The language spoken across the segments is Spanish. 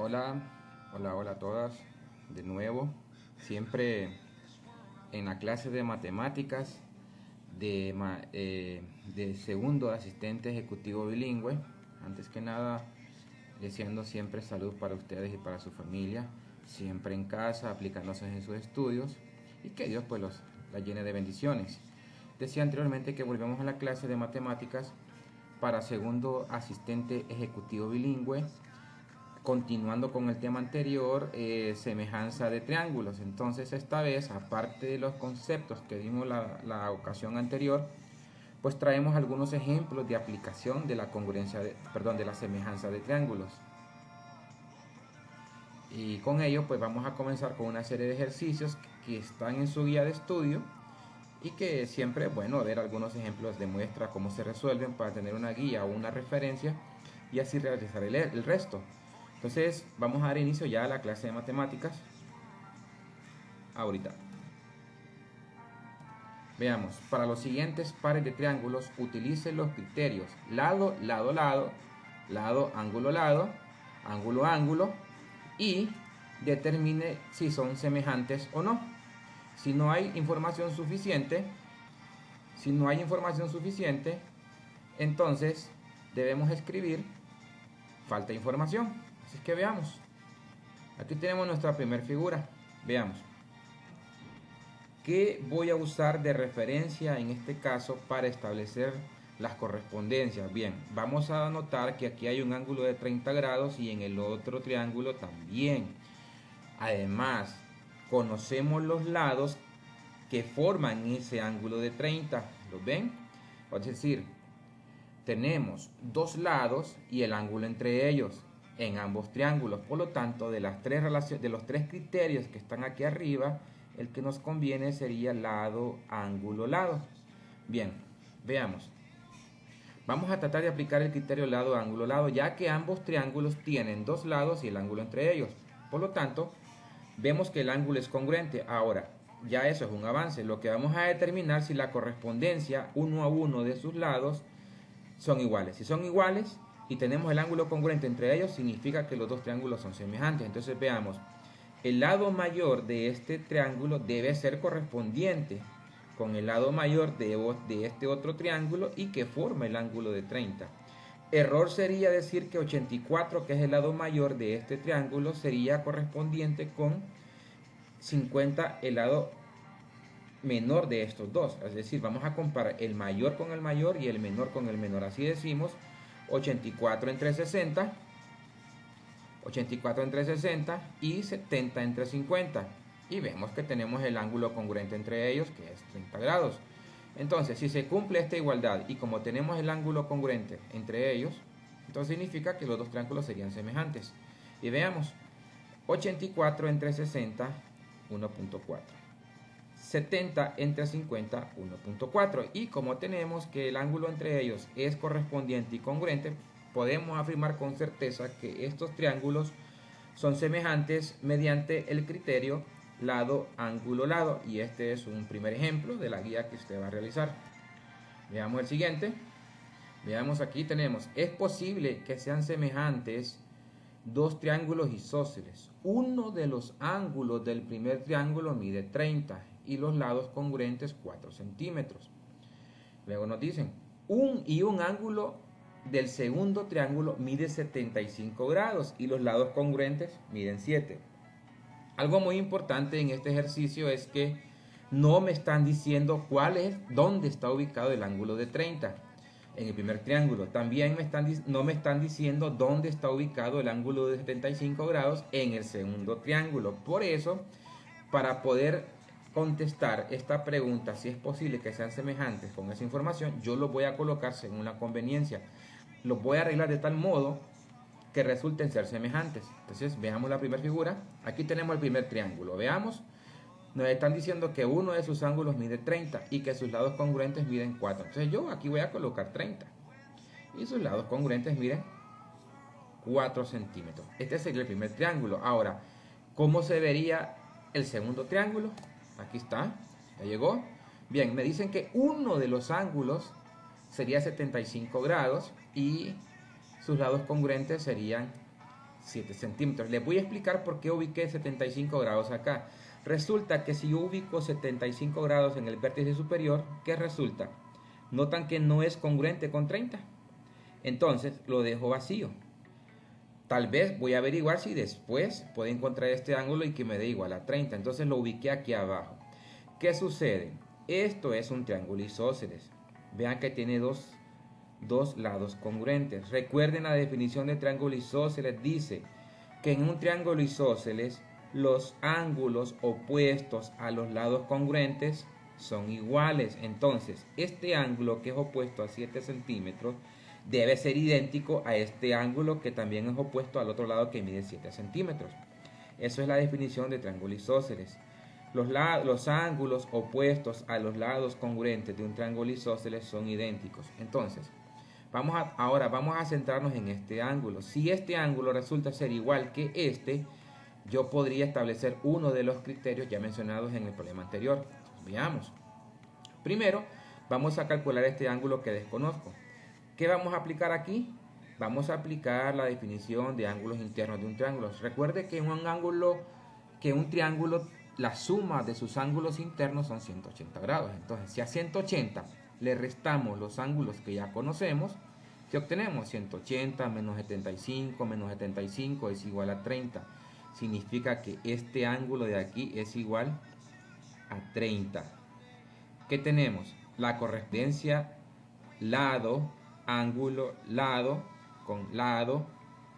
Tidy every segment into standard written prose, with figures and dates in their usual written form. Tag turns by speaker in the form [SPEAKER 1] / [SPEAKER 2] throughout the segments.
[SPEAKER 1] Hola, hola a todas, de nuevo, siempre en la clase de matemáticas de segundo asistente ejecutivo bilingüe. Antes que nada, deseando siempre salud para ustedes y para su familia, siempre en casa, aplicándose en sus estudios y que Dios pues la llene de bendiciones. Decía anteriormente que volvemos a la clase de matemáticas para segundo asistente ejecutivo bilingüe, continuando con el tema anterior, semejanza de triángulos. Entonces esta vez, aparte de los conceptos que dimos la ocasión anterior, pues traemos algunos ejemplos de aplicación de la congruencia, de la semejanza de triángulos. Y con ello pues vamos a comenzar con una serie de ejercicios que están en su guía de estudio y que siempre es bueno ver algunos ejemplos de muestra cómo se resuelven para tener una guía o una referencia y así realizar el resto. Entonces vamos a dar inicio ya a la clase de matemáticas ahorita. Veamos, para los siguientes pares de triángulos utilice los criterios lado, lado, lado, lado, ángulo, ángulo, ángulo y determine si son semejantes o no. Si no hay información suficiente, entonces debemos escribir falta información. Así que veamos. Aquí tenemos nuestra primera figura. Veamos. ¿Qué voy a usar de referencia en este caso para establecer las correspondencias? Bien, vamos a notar que aquí hay un ángulo de 30 grados y en el otro triángulo también. Además, conocemos los lados que forman ese ángulo de 30. ¿Lo ven? Es decir, tenemos dos lados y el ángulo entre ellos en ambos triángulos. Por lo tanto, de los tres criterios que están aquí arriba, el que nos conviene sería lado, ángulo, lado. Bien, veamos. Vamos a tratar de aplicar el criterio lado, ángulo, lado, ya que ambos triángulos tienen dos lados y el ángulo entre ellos. Por lo tanto, vemos que el ángulo es congruente. Ahora, ya eso es un avance. Lo que vamos a determinar si la correspondencia uno a uno de sus lados son iguales. Si son iguales y tenemos el ángulo congruente entre ellos, significa que los dos triángulos son semejantes. Entonces veamos, el lado mayor de este triángulo debe ser correspondiente con el lado mayor de este otro triángulo y que forma el ángulo de 30. Error sería decir que 84, que es el lado mayor de este triángulo, sería correspondiente con 50, el lado menor de estos dos. Es decir, vamos a comparar el mayor con el mayor y el menor con el menor. Así decimos 84 entre 60, 84 entre 60 y 70 entre 50. Y vemos que tenemos el ángulo congruente entre ellos, que es 30 grados. Entonces, si se cumple esta igualdad y como tenemos el ángulo congruente entre ellos, entonces significa que los dos triángulos serían semejantes. Y veamos, 84 entre 60, 1.4. 70 entre 50, 1.4. Y como tenemos que el ángulo entre ellos es correspondiente y congruente, podemos afirmar con certeza que estos triángulos son semejantes mediante el criterio lado, ángulo, lado. Y este es un primer ejemplo de la guía que usted va a realizar. Veamos el siguiente. Veamos, aquí tenemos, es posible que sean semejantes dos triángulos isósceles. Uno de los ángulos del primer triángulo mide 30 y los lados congruentes 4 centímetros. Luego nos dicen, un ángulo del segundo triángulo mide 75 grados y los lados congruentes miden 7. Algo muy importante en este ejercicio es que no me están diciendo dónde está ubicado el ángulo de 30 en el primer triángulo. También no me están diciendo dónde está ubicado el ángulo de 75 grados en el segundo triángulo. Por eso, para poder contestar esta pregunta, si es posible que sean semejantes con esa información, yo los voy a colocar según la conveniencia. Los voy a arreglar de tal modo que resulten ser semejantes. Entonces, veamos la primera figura. Aquí tenemos el primer triángulo. Veamos. Nos están diciendo que uno de sus ángulos mide 30 y que sus lados congruentes miden 4. Entonces yo aquí voy a colocar 30 y sus lados congruentes miden 4 centímetros. Este sería el primer triángulo. Ahora, ¿cómo se vería el segundo triángulo? Aquí está, ya llegó. Bien, me dicen que uno de los ángulos sería 75 grados y sus lados congruentes serían 7 centímetros. Les voy a explicar por qué ubiqué 75 grados acá. Resulta que si yo ubico 75 grados en el vértice superior, ¿qué resulta? Notan que no es congruente con 30. Entonces lo dejo vacío. Tal vez voy a averiguar si después puedo encontrar este ángulo y que me dé igual a 30. Entonces lo ubiqué aquí abajo. ¿Qué sucede? Esto es un triángulo isósceles. Vean que tiene dos lados congruentes. Recuerden la definición de triángulo isósceles. Dice que en un triángulo isósceles los ángulos opuestos a los lados congruentes son iguales. Entonces, este ángulo que es opuesto a 7 centímetros debe ser idéntico a este ángulo que también es opuesto al otro lado que mide 7 centímetros. Eso es la definición de triángulo isósceles. Los ángulos opuestos a los lados congruentes de un triángulo isósceles son idénticos. Entonces, ahora vamos a centrarnos en este ángulo. Si este ángulo resulta ser igual que este, yo podría establecer uno de los criterios ya mencionados en el problema anterior. Veamos. Primero, vamos a calcular este ángulo que desconozco. ¿Qué vamos a aplicar aquí? Vamos a aplicar la definición de ángulos internos de un triángulo. Recuerde que un triángulo, la suma de sus ángulos internos son 180 grados. Entonces, si a 180 le restamos los ángulos que ya conocemos, ¿qué obtenemos? 180 menos 75 es igual a 30. Significa que este ángulo de aquí es igual a 30. ¿Qué tenemos? La correspondencia lado, ángulo, lado, con lado,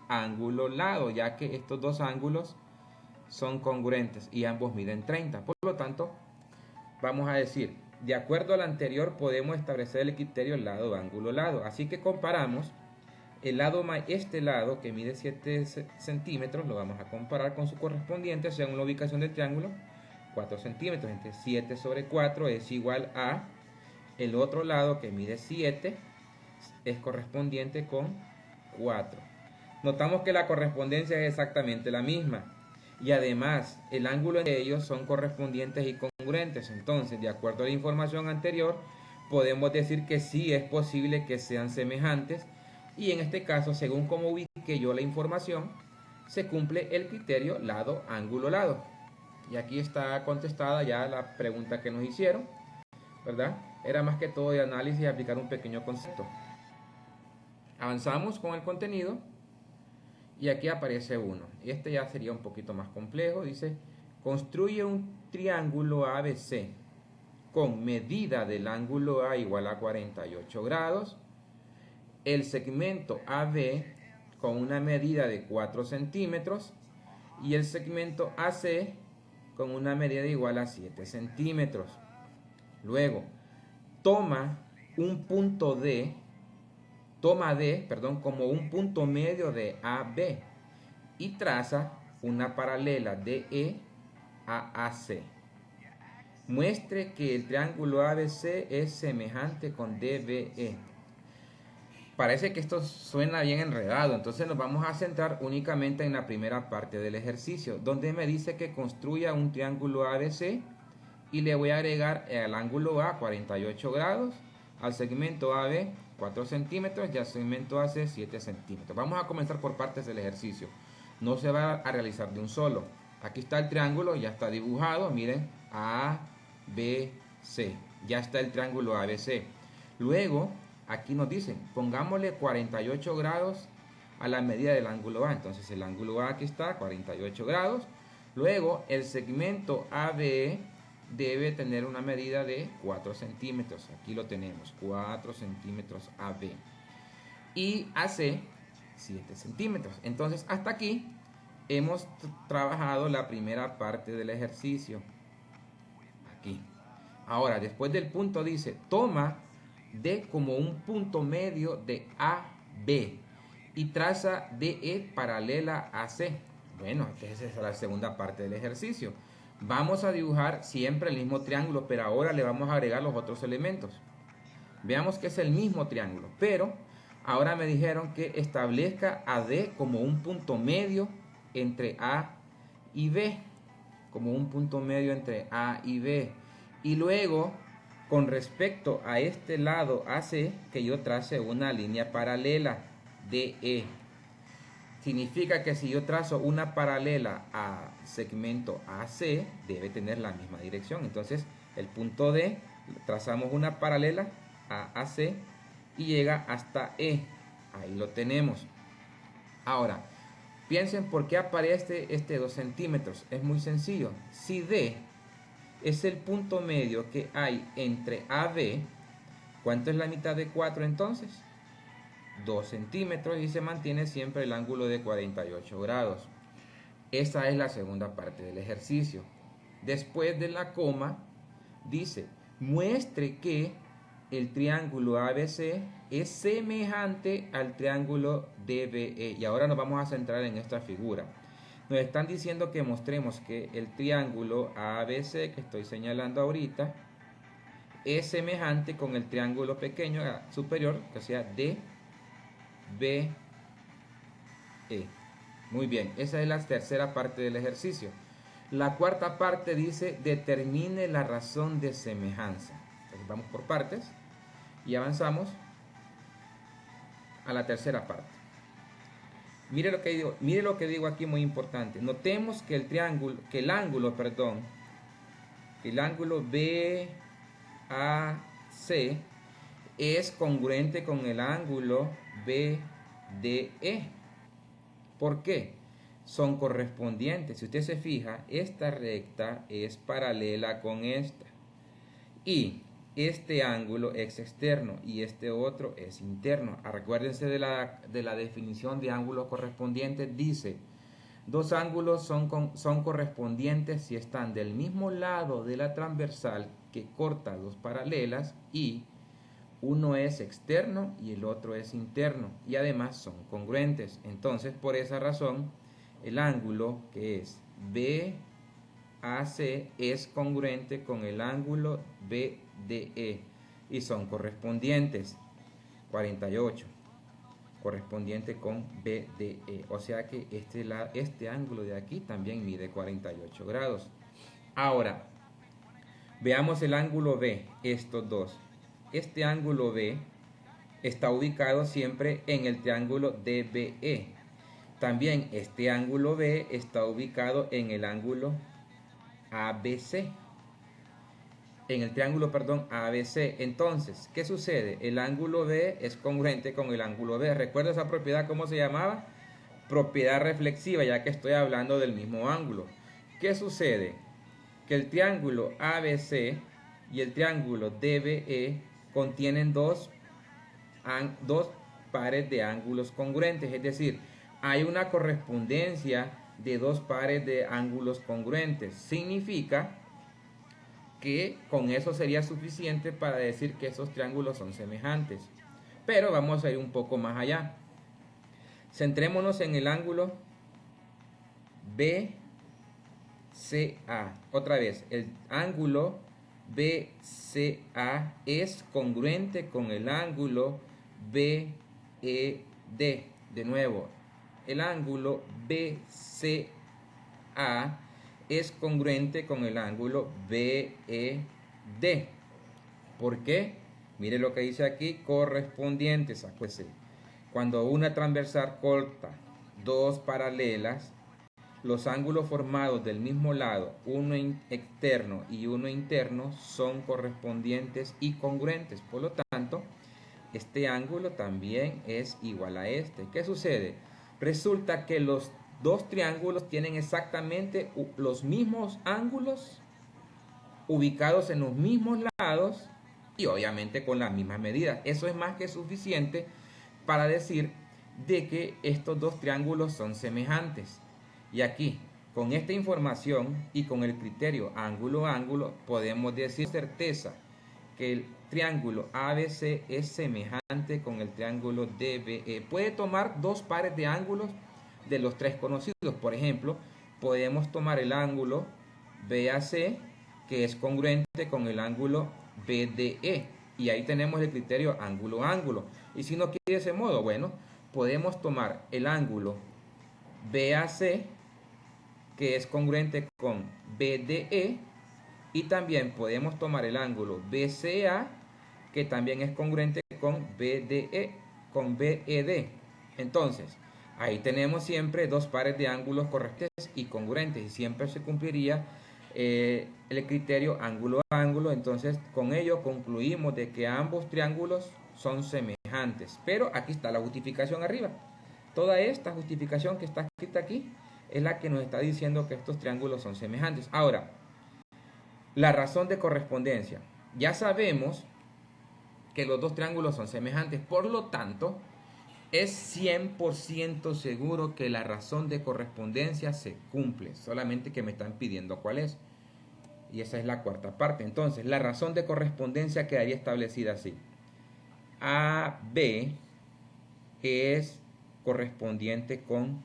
[SPEAKER 1] ángulo, lado, ya que estos dos ángulos son congruentes y ambos miden 30. Por lo tanto, vamos a decir, de acuerdo al anterior podemos establecer el criterio lado, ángulo, lado. Así que comparamos este lado que mide 7 centímetros, lo vamos a comparar con su correspondiente según la ubicación del triángulo, 4 centímetros. Entre 7 sobre 4 es igual a el otro lado que mide 7, es correspondiente con 4. Notamos que la correspondencia es exactamente la misma. Y además, el ángulo entre ellos son correspondientes y congruentes. Entonces, de acuerdo a la información anterior, podemos decir que sí es posible que sean semejantes. Y en este caso, según como ubique yo la información, se cumple el criterio lado, ángulo, lado. Y aquí está contestada ya la pregunta que nos hicieron, ¿verdad? Era más que todo de análisis y aplicar un pequeño concepto. Avanzamos con el contenido. Y aquí aparece uno. Este ya sería un poquito más complejo. Dice, construye un triángulo ABC con medida del ángulo A igual a 48 grados. El segmento AB con una medida de 4 centímetros. Y el segmento AC con una medida igual a 7 centímetros. Luego, toma D, como un punto medio de AB y traza una paralela DE a AC. Muestre que el triángulo ABC es semejante con DBE. Parece que esto suena bien enredado, entonces nos vamos a centrar únicamente en la primera parte del ejercicio, donde me dice que construya un triángulo ABC y le voy a agregar al ángulo A 48 grados, al segmento AB 4 centímetros y al segmento AC 7 centímetros. Vamos a comenzar por partes del ejercicio. No se va a realizar de un solo. Aquí está el triángulo, ya está dibujado. Miren, ABC. Ya está el triángulo ABC. Luego, aquí nos dicen, pongámosle 48 grados a la medida del ángulo A. Entonces el ángulo A aquí está, 48 grados. Luego, el segmento ABE debe tener una medida de 4 centímetros. Aquí lo tenemos, 4 centímetros AB. Y AC, 7 centímetros. Entonces, hasta aquí hemos trabajado la primera parte del ejercicio. Aquí. Ahora, después del punto dice, toma D como un punto medio de AB y traza DE paralela a AC. Bueno, esa es la segunda parte del ejercicio. Vamos a dibujar siempre el mismo triángulo, pero ahora le vamos a agregar los otros elementos. Veamos que es el mismo triángulo, pero ahora me dijeron que establezca a D como un punto medio entre A y B. Como un punto medio entre A y B. Y luego, con respecto a este lado AC, que yo trace una línea paralela DE. significa que si yo trazo una paralela a segmento AC, debe tener la misma dirección. Entonces, el punto D, trazamos una paralela a AC y llega hasta E. Ahí lo tenemos. Ahora, piensen por qué aparece este 2 centímetros. Es muy sencillo. Si D es el punto medio que hay entre AB, ¿cuánto es la mitad de 4 entonces? 2 centímetros, y se mantiene siempre el ángulo de 48 grados. Esa es la segunda parte del ejercicio. Después de la coma, dice, muestre que el triángulo ABC es semejante al triángulo DBE. Y ahora nos vamos a centrar en esta figura. Nos están diciendo que mostremos que el triángulo ABC que estoy señalando ahorita es semejante con el triángulo pequeño superior, que sea DBE. Muy bien, esa es la tercera parte del ejercicio. La cuarta parte dice, determine la razón de semejanza. Entonces vamos por partes y avanzamos a la tercera parte. Mire lo que digo aquí, muy importante. Notemos que el ángulo BAC es congruente con el ángulo BDE. ¿Por qué? Son correspondientes. Si usted se fija, esta recta es paralela con esta. Y este ángulo es externo y este otro es interno. Recuérdense de la definición de ángulos correspondientes. Dice, dos ángulos son correspondientes si están del mismo lado de la transversal que corta dos paralelas y uno es externo y el otro es interno, y además son congruentes. Entonces, por esa razón, el ángulo que es BAC es congruente con el ángulo BDE y son correspondientes. 48 correspondiente con BDE, o sea que este ángulo de aquí también mide 48 grados. Ahora, veamos el ángulo B, estos dos. Este ángulo B está ubicado siempre en el triángulo DBE. También este ángulo B está ubicado en el ángulo ABC. En el triángulo, ABC. Entonces, ¿qué sucede? El ángulo B es congruente con el ángulo B. ¿Recuerda esa propiedad cómo se llamaba? Propiedad reflexiva, ya que estoy hablando del mismo ángulo. ¿Qué sucede? Que el triángulo ABC y el triángulo DBE contienen dos pares de ángulos congruentes, es decir, hay una correspondencia de dos pares de ángulos congruentes. Significa que con eso sería suficiente para decir que esos triángulos son semejantes. Pero vamos a ir un poco más allá. Centrémonos en el ángulo BCA. Otra vez, el ángulo BCA es congruente con el ángulo BED. De nuevo, el ángulo BCA es congruente con el ángulo BED. ¿Por qué? Mire lo que dice aquí, correspondientes. Acuérdese, cuando una transversal corta dos paralelas, los ángulos formados del mismo lado, uno externo y uno interno, son correspondientes y congruentes. Por lo tanto, este ángulo también es igual a este. ¿Qué sucede? Resulta que los dos triángulos tienen exactamente los mismos ángulos, ubicados en los mismos lados y obviamente con las mismas medidas. Eso es más que suficiente para decir de que estos dos triángulos son semejantes. Y aquí, con esta información y con el criterio ángulo-ángulo, podemos decir con certeza que el triángulo ABC es semejante con el triángulo DBE. Puede tomar dos pares de ángulos de los tres conocidos. Por ejemplo, podemos tomar el ángulo BAC, que es congruente con el ángulo BDE. Y ahí tenemos el criterio ángulo-ángulo. Y si no quiere de ese modo, bueno, podemos tomar el ángulo BAC, que es congruente con BDE, y también podemos tomar el ángulo BCA, que también es congruente con BDE, con BED. Entonces, Ahí tenemos siempre dos pares de ángulos correspondientes y congruentes y siempre se cumpliría el criterio ángulo a ángulo. Entonces con ello concluimos de que ambos triángulos son semejantes. Pero aquí está la justificación arriba. Toda esta justificación que está escrita aquí es la que nos está diciendo que estos triángulos son semejantes. Ahora, la razón de correspondencia. Ya sabemos que los dos triángulos son semejantes, por lo tanto, es 100% seguro que la razón de correspondencia se cumple, solamente que me están pidiendo cuál es. Y esa es la cuarta parte. Entonces, la razón de correspondencia quedaría establecida así. AB es correspondiente con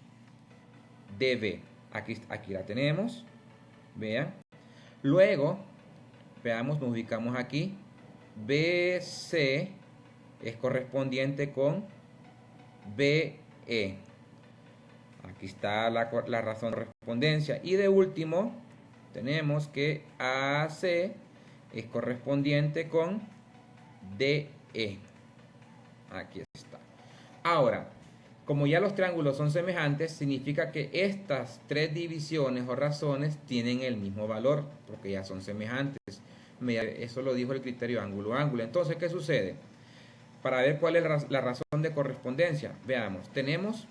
[SPEAKER 1] DB. Aquí la tenemos. Vean. Luego, veamos, nos ubicamos aquí. BC es correspondiente con BE. Aquí está la razón de correspondencia. Y de último, tenemos que AC es correspondiente con DE. Aquí está. Ahora, como ya los triángulos son semejantes, significa que estas tres divisiones o razones tienen el mismo valor, porque ya son semejantes. Eso lo dijo el criterio ángulo-ángulo. Entonces, ¿qué sucede? Para ver cuál es la razón de correspondencia, veamos, tenemos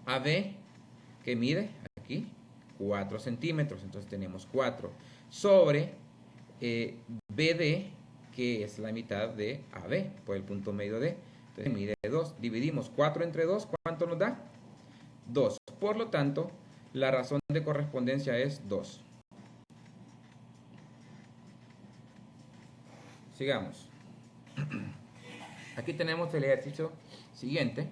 [SPEAKER 1] AB que mide aquí 4 centímetros, entonces tenemos 4 sobre BD, que es la mitad de AB, por el punto medio de, entonces mide 2, dividimos 4 entre 2, ¿cuánto nos da? 2, por lo tanto, la razón de correspondencia es 2. Sigamos. Aquí tenemos el ejercicio siguiente.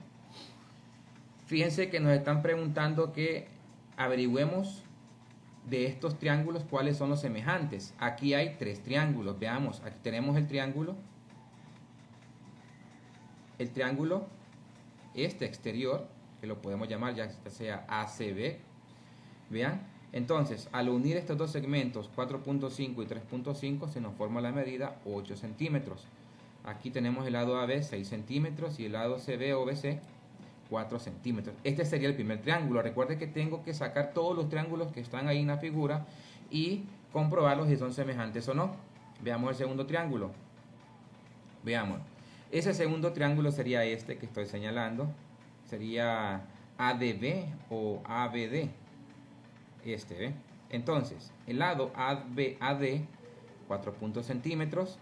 [SPEAKER 1] Fíjense que nos están preguntando que averigüemos de estos triángulos cuáles son los semejantes. Aquí hay tres triángulos. Veamos, aquí tenemos el triángulo este exterior, que lo podemos llamar ya sea ACB. Vean, entonces al unir estos dos segmentos 4.5 y 3.5 se nos forma la medida 8 centímetros. Aquí tenemos el lado AB 6 centímetros y el lado CB o BC 4 centímetros. Este sería el primer triángulo. Recuerde que tengo que sacar todos los triángulos que están ahí en la figura y comprobarlos si son semejantes o no. Veamos el segundo triángulo. Veamos. Ese segundo triángulo sería este que estoy señalando. Sería ADB o ABD. Este, ¿ve? Entonces, el lado AD 4 centímetros,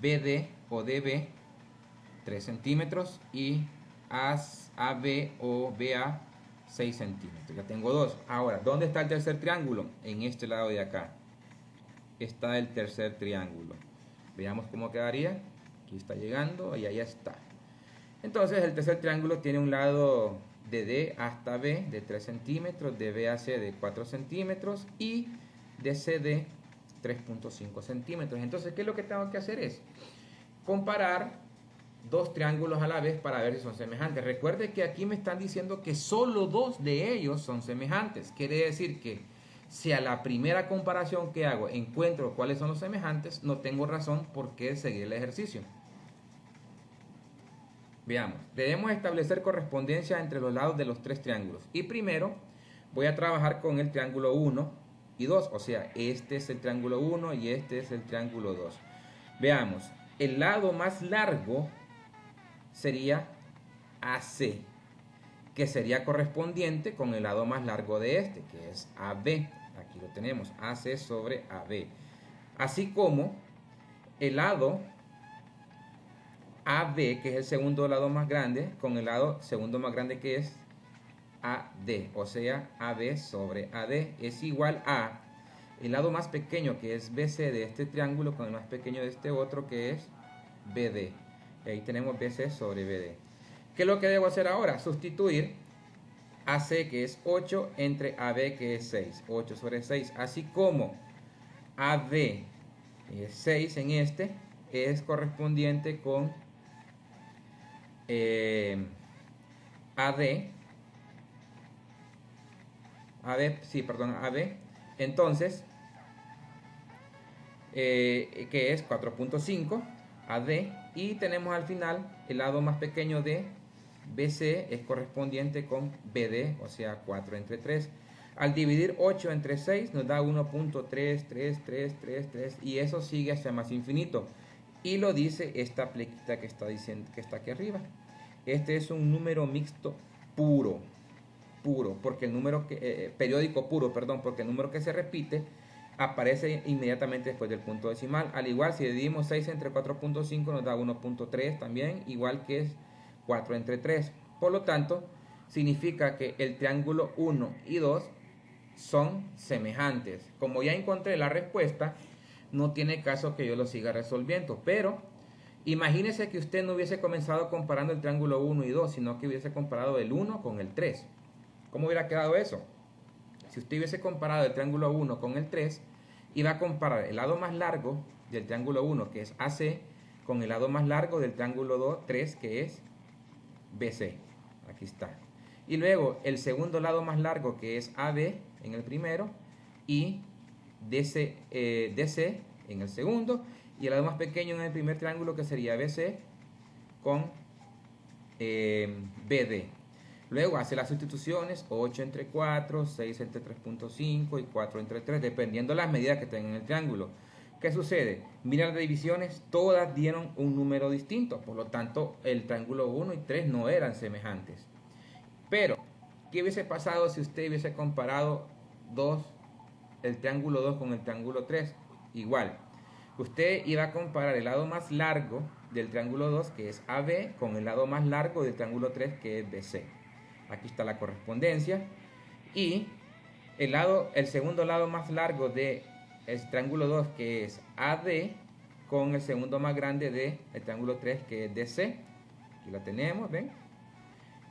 [SPEAKER 1] BD o DB 3 centímetros y AB o BA 6 centímetros. Ya tengo dos. Ahora, ¿dónde está el tercer triángulo? En este lado de acá está el tercer triángulo. Veamos cómo quedaría. Aquí está llegando y ahí está. Entonces el tercer triángulo tiene un lado de D hasta B de 3 centímetros, de B a C de 4 centímetros y de CD 3.5 centímetros. Entonces, ¿qué es lo que tengo que hacer? Es comparar dos triángulos a la vez para ver si son semejantes. Recuerde que aquí me están diciendo que solo dos de ellos son semejantes. Quiere decir que si a la primera comparación que hago encuentro cuáles son los semejantes, no tengo razón por qué seguir el ejercicio. Veamos, debemos establecer correspondencia entre los lados de los tres triángulos. Y primero voy a trabajar con el triángulo 1 y 2. O sea, este es el triángulo 1 y este es el triángulo 2. Veamos, el lado más largo sería AC, que sería correspondiente con el lado más largo de este, que es AB. Aquí lo tenemos, AC sobre AB. Así como el lado AB, que es el segundo lado más grande, con el lado segundo más grande que es AD, o sea, AB sobre AD es igual a el lado más pequeño que es BC de este triángulo con el más pequeño de este otro que es BD. Y ahí tenemos BC sobre BD. ¿Qué es lo que debo hacer ahora? Sustituir AC, que es 8, entre AB, que es 6. 8 sobre 6. Así como AB es 6 en este, es correspondiente con AB. AB. Entonces, que es 4.5 AD. Y tenemos al final el lado más pequeño de BC es correspondiente con BD, o sea 4 entre 3. Al dividir 8 entre 6 nos da 1.33333 y eso sigue hacia más infinito. Y lo dice esta plequita que está diciendo, que está aquí arriba. Este es un número mixto puro, porque el número periódico puro, perdón, porque el número que se repite aparece inmediatamente después del punto decimal. Al igual, si dividimos 6 entre 4.5 nos da 1.3 también, igual que es 4 entre 3. Por lo tanto, significa que el triángulo 1 y 2 son semejantes. Como ya encontré la respuesta, no tiene caso que yo lo siga resolviendo, pero imagínese que usted no hubiese comenzado comparando el triángulo 1 y 2, sino que hubiese comparado el 1 con el 3. ¿Cómo hubiera quedado eso? Si usted hubiese comparado el triángulo 1 con el 3, iba a comparar el lado más largo del triángulo 1, que es AC, con el lado más largo del triángulo 3, que es BC. Aquí está. Y luego el segundo lado más largo, que es AB en el primero, y DC en el segundo, y el lado más pequeño en el primer triángulo, que sería BC con BD. Luego hace las sustituciones, 8 entre 4, 6 entre 3.5 y 4 entre 3, dependiendo de las medidas que tengan en el triángulo. ¿Qué sucede? Mira las divisiones, todas dieron un número distinto, por lo tanto el triángulo 1 y 3 no eran semejantes. Pero, ¿qué hubiese pasado si usted hubiese comparado el triángulo 2 con el triángulo 3? Igual, usted iba a comparar el lado más largo del triángulo 2, que es AB, con el lado más largo del triángulo 3, que es BC. Aquí está la correspondencia. Y el segundo lado más largo del triángulo 2, que es AD, con el segundo más grande del triángulo 3, que es DC. Aquí la tenemos, ¿ven?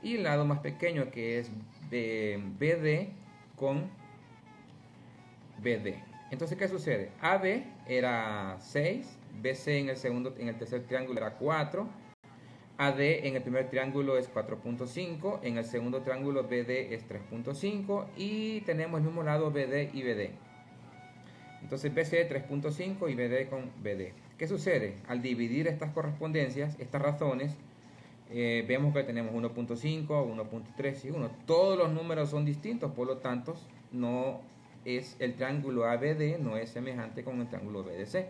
[SPEAKER 1] Y el lado más pequeño, que es BD con BD. Entonces, ¿qué sucede? AB era 6, BC en el tercer triángulo era 4, AD en el primer triángulo es 4.5, en el segundo triángulo BD es 3.5 y tenemos el mismo lado BD y BD. Entonces BC 3.5 y BD con BD. ¿Qué sucede? Al dividir estas correspondencias, estas razones, vemos que tenemos 1.5, 1.3 y 1. Todos los números son distintos, por lo tanto, no es el triángulo ABD no es semejante con el triángulo BDC.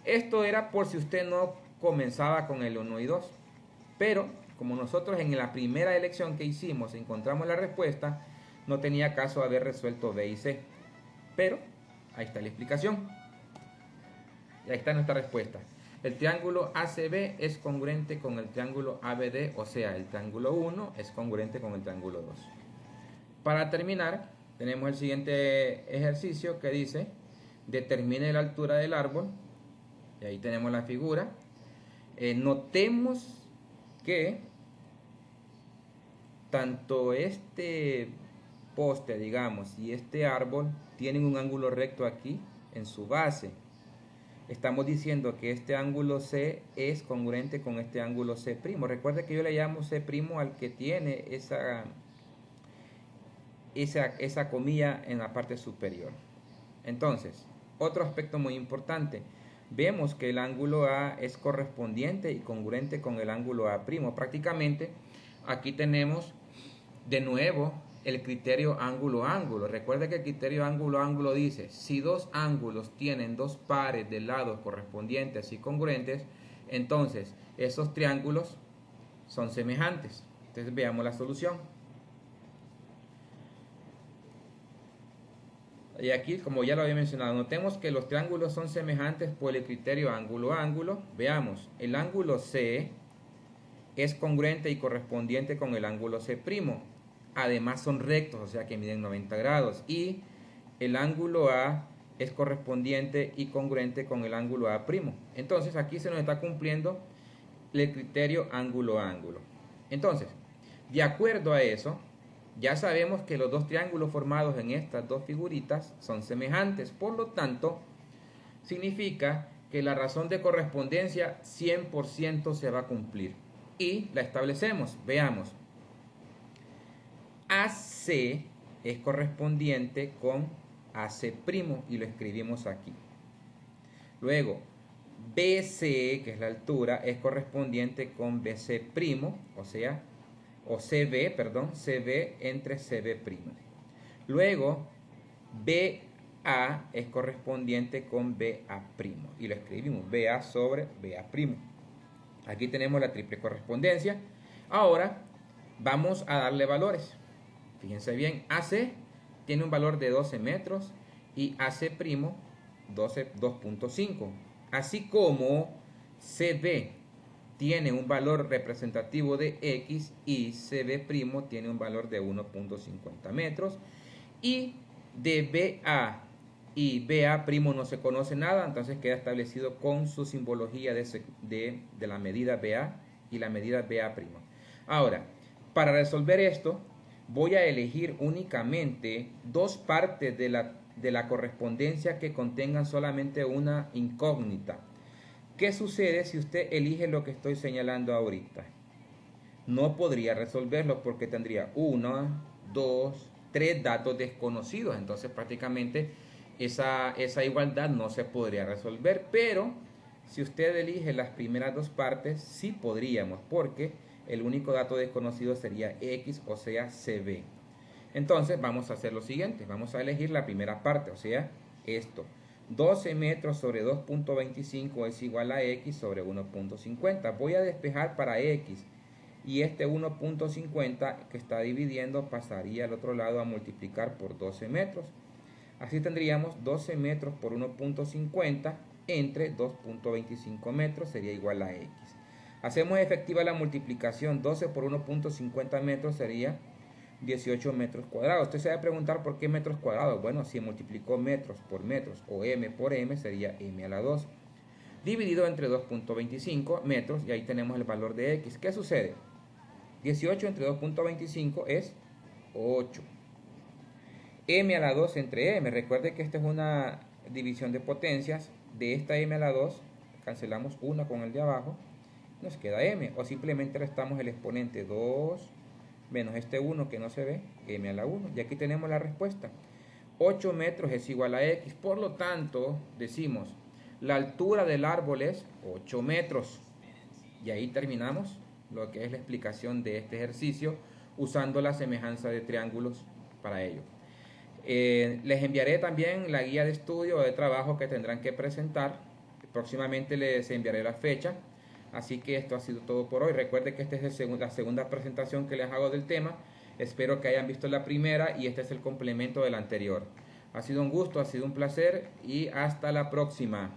[SPEAKER 1] Esto era por si usted no comenzaba con el 1 y 2. Pero, como nosotros en la primera elección que hicimos encontramos la respuesta, no tenía caso haber resuelto B y C. Pero, ahí está la explicación. Y ahí está nuestra respuesta. El triángulo ACB es congruente con el triángulo ABD, o sea, el triángulo 1 es congruente con el triángulo 2. Para terminar, tenemos el siguiente ejercicio que dice, determine la altura del árbol. Y ahí tenemos la figura. Notemos que tanto este poste, digamos, y este árbol tienen un ángulo recto aquí en su base. Estamos diciendo que este ángulo C es congruente con este ángulo C'. Recuerde que yo le llamo C' al que tiene esa comilla en la parte superior. Entonces, otro aspecto muy importante. Vemos que el ángulo A es correspondiente y congruente con el ángulo A'. Prácticamente aquí tenemos de nuevo el criterio ángulo-ángulo. Recuerda que el criterio ángulo-ángulo dice, si dos ángulos tienen dos pares de lados correspondientes y congruentes, entonces esos triángulos son semejantes. Entonces veamos la solución. Y aquí, como ya lo había mencionado, notemos que los triángulos son semejantes por el criterio ángulo-ángulo. Veamos, el ángulo C es congruente y correspondiente con el ángulo C'. Además son rectos, o sea que miden 90 grados. Y el ángulo A es correspondiente y congruente con el ángulo A'. Entonces aquí se nos está cumpliendo el criterio ángulo-ángulo. Entonces, de acuerdo a eso, ya sabemos que los dos triángulos formados en estas dos figuritas son semejantes. Por lo tanto, significa que la razón de correspondencia 100% se va a cumplir. Y la establecemos. Veamos. AC es correspondiente con AC' y lo escribimos aquí. Luego, BC, que es la altura, es correspondiente con BC', o sea, o CB, perdón, CB entre CB'. Luego, BA es correspondiente con BA', y lo escribimos BA sobre BA'. Aquí tenemos la triple correspondencia. Ahora, vamos a darle valores. Fíjense bien, AC tiene un valor de 12 metros y AC' 2.5. Así como CB tiene un valor representativo de X y CB' tiene un valor de 1.50 metros. Y de BA y BA' no se conoce nada, entonces queda establecido con su simbología de la medida BA y la medida BA'. Ahora, para resolver esto, voy a elegir únicamente dos partes de la correspondencia que contengan solamente una incógnita. ¿Qué sucede si usted elige lo que estoy señalando ahorita? No podría resolverlo porque tendría 1, 2, 3 datos desconocidos. Entonces prácticamente esa igualdad no se podría resolver. Pero si usted elige las primeras dos partes, sí podríamos, porque el único dato desconocido sería X, o sea, CB. Entonces vamos a hacer lo siguiente. Vamos a elegir la primera parte, o sea, esto. 12 metros sobre 2.25 es igual a X sobre 1.50. Voy a despejar para X. Y este 1.50 que está dividiendo pasaría al otro lado a multiplicar por 12 metros. Así tendríamos 12 metros por 1.50 entre 2.25 metros sería igual a X. Hacemos efectiva la multiplicación. 12 por 1.50 metros sería 18 metros cuadrados. Usted se va a preguntar por qué metros cuadrados. Bueno, si multiplicó metros por metros o m por m sería m a la 2. Dividido entre 2.25 metros y ahí tenemos el valor de X. ¿Qué sucede? 18 entre 2.25 es 8. M a la 2 entre M. Recuerde que esta es una división de potencias. De esta M a la 2 cancelamos una con el de abajo. Nos queda M. O simplemente restamos el exponente 2 menos este 1 que no se ve, M a la 1. Y aquí tenemos la respuesta. 8 metros es igual a X. Por lo tanto, decimos, la altura del árbol es 8 metros. Y ahí terminamos lo que es la explicación de este ejercicio usando la semejanza de triángulos para ello. Les enviaré también la guía de estudio o de trabajo que tendrán que presentar. Próximamente les enviaré la fecha. Así que esto ha sido todo por hoy. Recuerden que esta es la segunda presentación que les hago del tema. Espero que hayan visto la primera y este es el complemento del anterior. Ha sido un gusto, ha sido un placer y hasta la próxima.